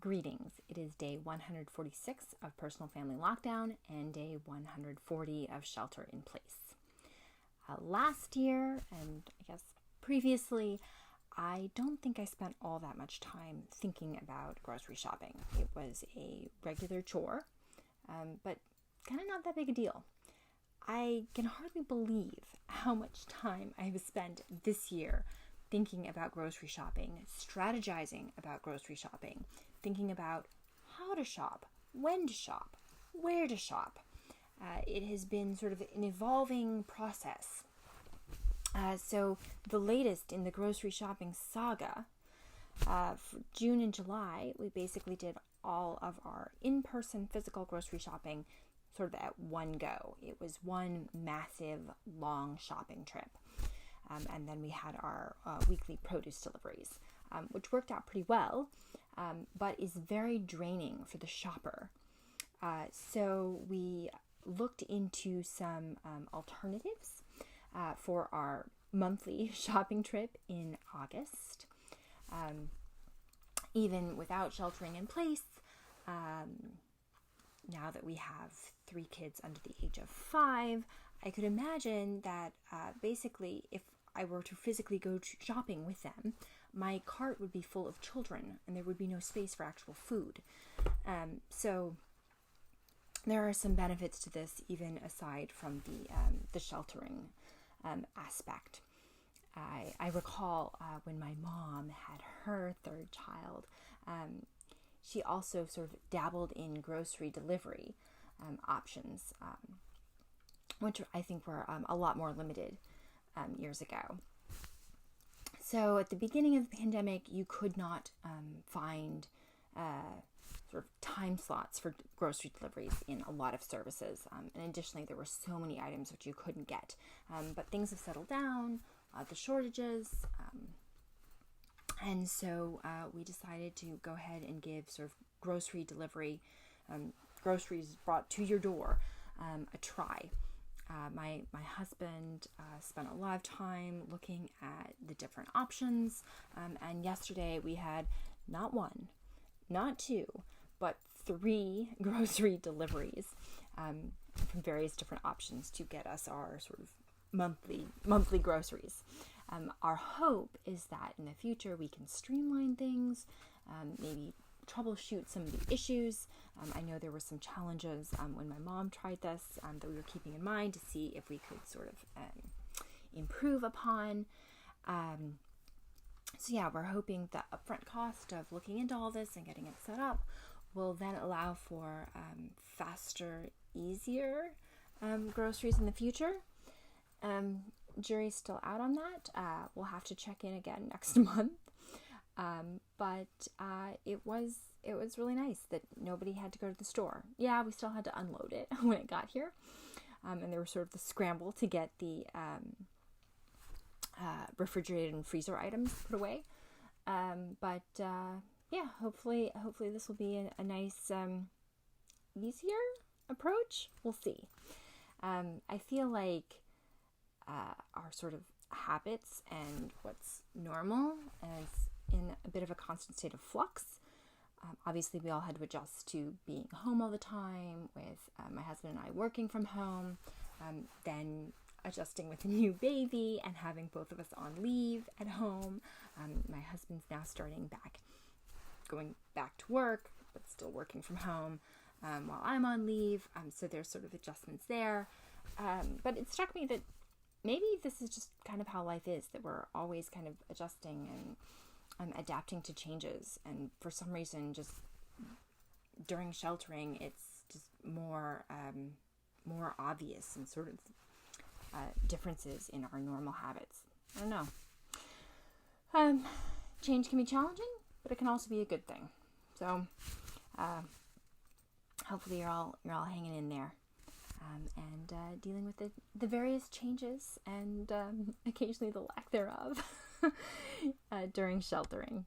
Greetings. It is day 146 of personal family lockdown and day 140 of shelter in place. Last year, and I guess previously, I don't think I spent all that much time thinking about grocery shopping. It was a regular chore, but kind of not that big a deal. I can hardly believe how much time I have spent this year thinking about grocery shopping, strategizing about grocery shopping, thinking about how to shop, when to shop, where to shop. It has been sort of an evolving process. So the latest in the grocery shopping saga, for June and July, we basically did all of our in-person physical grocery shopping sort of at one go. It was one massive, long shopping trip. And then we had our weekly produce deliveries, which worked out pretty well, but is very draining for the shopper. So we looked into some alternatives for our monthly shopping trip in August. Even without sheltering in place, now that we have 3 kids under the age of 5, I could imagine that basically if I were to physically go shopping with them, my cart would be full of children and there would be no space for actual food. So there are some benefits to this, even aside from the sheltering aspect. I recall when my mom had her 3rd child, she also sort of dabbled in grocery delivery options, which I think were a lot more limited years ago. So at the beginning of the pandemic, you could not find sort of time slots for grocery deliveries in a lot of services. And additionally, there were so many items which you couldn't get. But things have settled down, the shortages, and so we decided to go ahead and give sort of grocery delivery, groceries brought to your door, a try. My husband spent a lot of time looking at the different options, and yesterday we had not 1, not 2, but 3 grocery deliveries from various different options to get us our sort of monthly groceries. Our hope is that in the future we can streamline things, maybe troubleshoot some of the issues. I know there were some challenges when my mom tried this that we were keeping in mind to see if we could sort of improve upon. So yeah, we're hoping the upfront cost of looking into all this and getting it set up will then allow for faster, easier groceries in the future. Jury's still out on that. We'll have to check in again next month. But it was really nice that nobody had to go to the store. Yeah, we still had to unload it when it got here. And there was sort of the scramble to get the refrigerated and freezer items put away. But yeah, hopefully this will be a nice, easier approach. We'll see. I feel like our sort of habits and what's normal is in a bit of a constant state of flux. Obviously, we all had to adjust to being home all the time, with my husband and I working from home, then adjusting with a new baby and having both of us on leave at home. My husband's now going back to work, but still working from home while I'm on leave. So there's sort of adjustments there. But it struck me that maybe this is just kind of how life is, that we're always kind of adjusting and adapting to changes. And for some reason, just during sheltering, it's just more obvious and sort of differences in our normal habits. I don't know. Change can be challenging, but it can also be a good thing. So hopefully you're all hanging in there. And dealing with the various changes and occasionally the lack thereof during sheltering.